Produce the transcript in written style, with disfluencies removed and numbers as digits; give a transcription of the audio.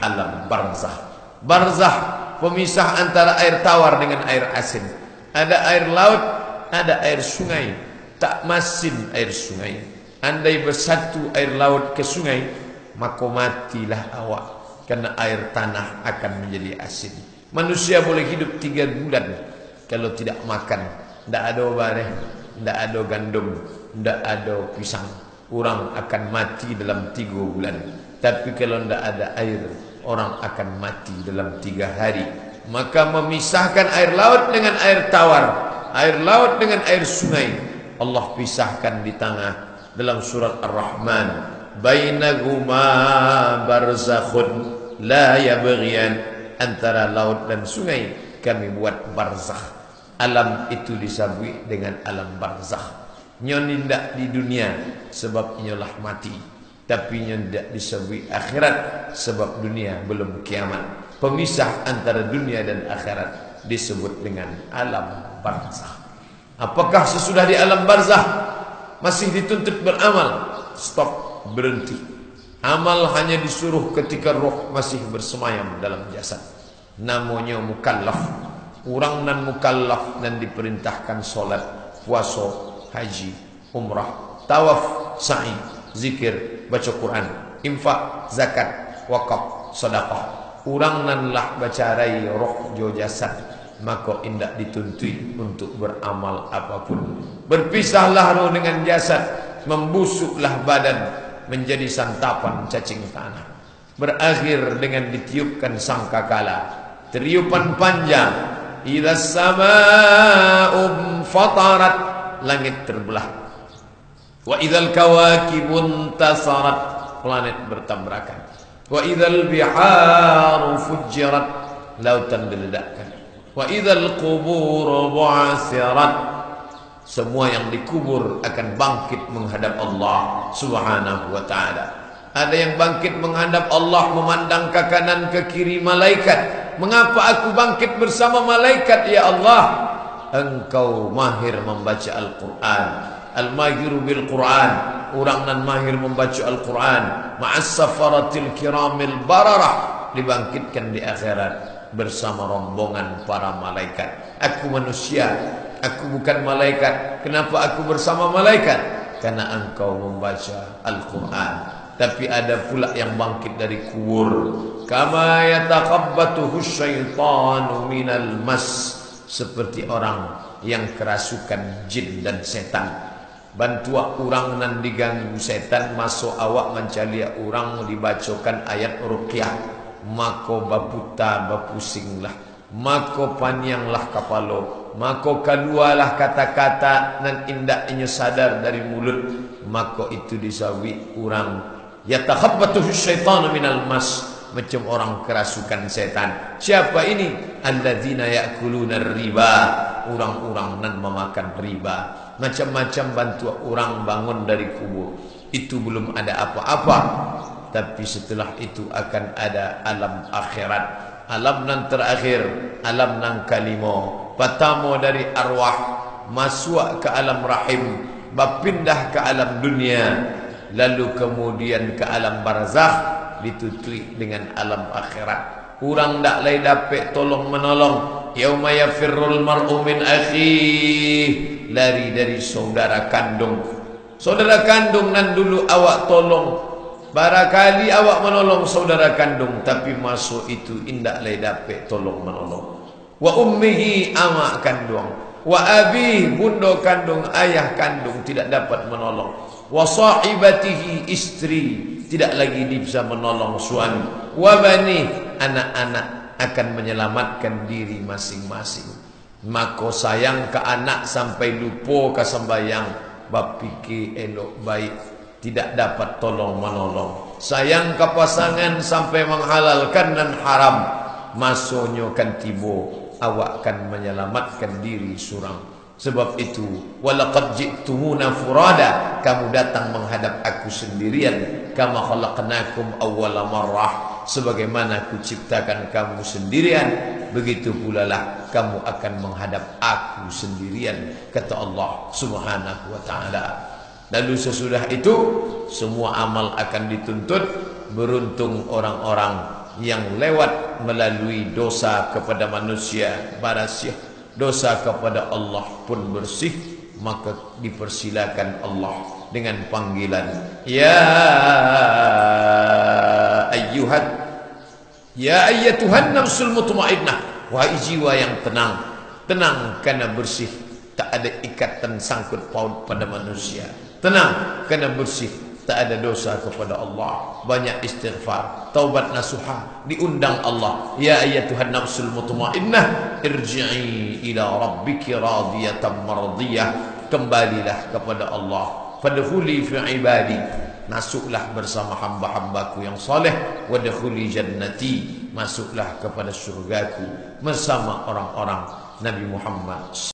alam barzah. Barzah pemisah antara air tawar dengan air asin. Ada air laut, ada air sungai. Tak masin air sungai. Andai bersatu air laut ke sungai, maka matilah awak, karena air tanah akan menjadi asin. Manusia boleh hidup 3 bulan kalau tidak makan. Tidak ada bareh, tidak ada gandum, tidak ada pisang. Orang akan mati dalam 3 bulan. Tapi kalau tidak ada air, orang akan mati dalam 3 hari. Maka memisahkan air laut dengan air tawar, air laut dengan air sungai, Allah pisahkan di tengah dalam surat Ar-Rahman. Bainahuma barzakhun la yabghiyan. Antara laut dan sungai kami buat barzakh. Alam itu disabui dengan alam barzakh. Nyon tidak di dunia sebab inyolah mati, tapi nyon tidak disabui akhirat sebab dunia belum kiamat. Pemisah antara dunia dan akhirat disebut dengan alam barzakh. Apakah sesudah di alam barzakh masih dituntut beramal? Stop, berhenti. Amal hanya disuruh ketika roh masih bersemayam dalam jasad. Namanya mukallaf. Orang nan mukallaf dan diperintahkan solat, puasa, haji, umrah, tawaf, sa'i, zikir, baca Quran, infak, zakat, wakaf, sedekah. Orang nan lah bacarai roh jo jasad, maka indak dituntui untuk beramal apapun. Berpisahlah roh dengan jasad, membusuklah badan, menjadi santapan cacing tanah. Berakhir dengan ditiupkan sangkakala, tiupan panjang. Idza samaa'u fatarat, langit terbelah. Wa idzal kawakibun tasarat, planet bertabrakan. Wa idzal biharu fujjirat, lautan diledakkan. Wa idzal qubur bu'athirat, semua yang dikubur akan bangkit menghadap Allah Subhanahu wa ta'ala. Ada yang bangkit menghadap Allah, memandang ke kanan ke kiri malaikat. Mengapa aku bangkit bersama malaikat ya Allah? Engkau mahir membaca Al-Quran. Al-mahiru bil-Quran, orang nan mahir membaca Al-Quran. Ma'as safaratil kiramil bararah, dibangkitkan di akhirat bersama rombongan para malaikat. Aku manusia, aku bukan malaikat. Kenapa aku bersama malaikat? Karena engkau membaca Al-Quran. Tapi ada pula yang bangkit dari kubur. Kama yatakhabbatuhu syaitanu minal mas, seperti orang yang kerasukan jin dan setan. Bantua orang nan diganggu setan, masuk awak mencalia orang dibacakan ayat ruqyah, maka baputa bapusinglah, maka panyanglah kapalo, maka keluarlah kata-kata nan indak inyo sadar dari mulut, maka itu disawi orang yatakhabbatuhu syaitanu minal mas, macam orang kerasukan setan. Siapa ini? Alladzina ya'kuluna riba, orang-orang nan memakan riba. Macam-macam bantu orang bangun dari kubur. Itu belum ada apa-apa, tapi setelah itu akan ada alam akhirat. Alam nan terakhir, alam nan kalimo. Pertama dari arwah masuk ke alam rahim, berpindah ke alam dunia, lalu kemudian ke alam barzakh, ditutui dengan alam akhirat. Orang tak lagi dapat tolong menolong. Yauma yafirrul mar'u min akhihi, lari dari saudara kandung. Saudara kandung nan dulu awak tolong, barangkali awak menolong saudara kandung, tapi masuk itu indak lagi dapat tolong menolong. Wa ummihi, amak kandung. Wa abih, bunda kandung, ayah kandung tidak dapat menolong. Wa sahibatihi, istri tidak lagi bisa menolong suami. Wa bani, anak-anak akan menyelamatkan diri masing-masing. Maka sayang ke anak sampai lupa ke sembahyang, bapiki elok baik, tidak dapat tolong menolong. Sayang ke pasangan sampai menghalalkan dan haram, masuknya kan tiba, awak akan menyelamatkan diri surang. Sebab itu, walaqad ji'tumuna furada, kamu datang menghadap aku sendirian. Kama khalaqnakum awwala marrah, sebagaimana aku ciptakan kamu sendirian, begitu pula lah kamu akan menghadap aku sendirian, kata Allah Subhanahu wa ta'ala. Lalu sesudah itu semua amal akan dituntut. Beruntung orang-orang yang lewat melalui dosa kepada manusia bersih, dosa kepada Allah pun bersih, maka dipersilakan Allah dengan panggilan ya ayyatuhan nafsul mutmainnah, wahai jiwa yang tenang. Tenang karena bersih, tak ada ikatan sangkut paut pada manusia. Tenang karena bersih, tak ada dosa kepada Allah. Banyak istighfar, taubat nasuha, diundang Allah. Ya ayyatuhan nafsul mutmainnah, irji'i ila rabbiki radiyatan mardiyah. Kembalilah kepada Allah. Fadkhuli fi ibadi, masuklah bersama hamba-hambaku yang saleh. Wadkhuli jannati, masuklah kepada surgaku bersama orang-orang Nabi Muhammad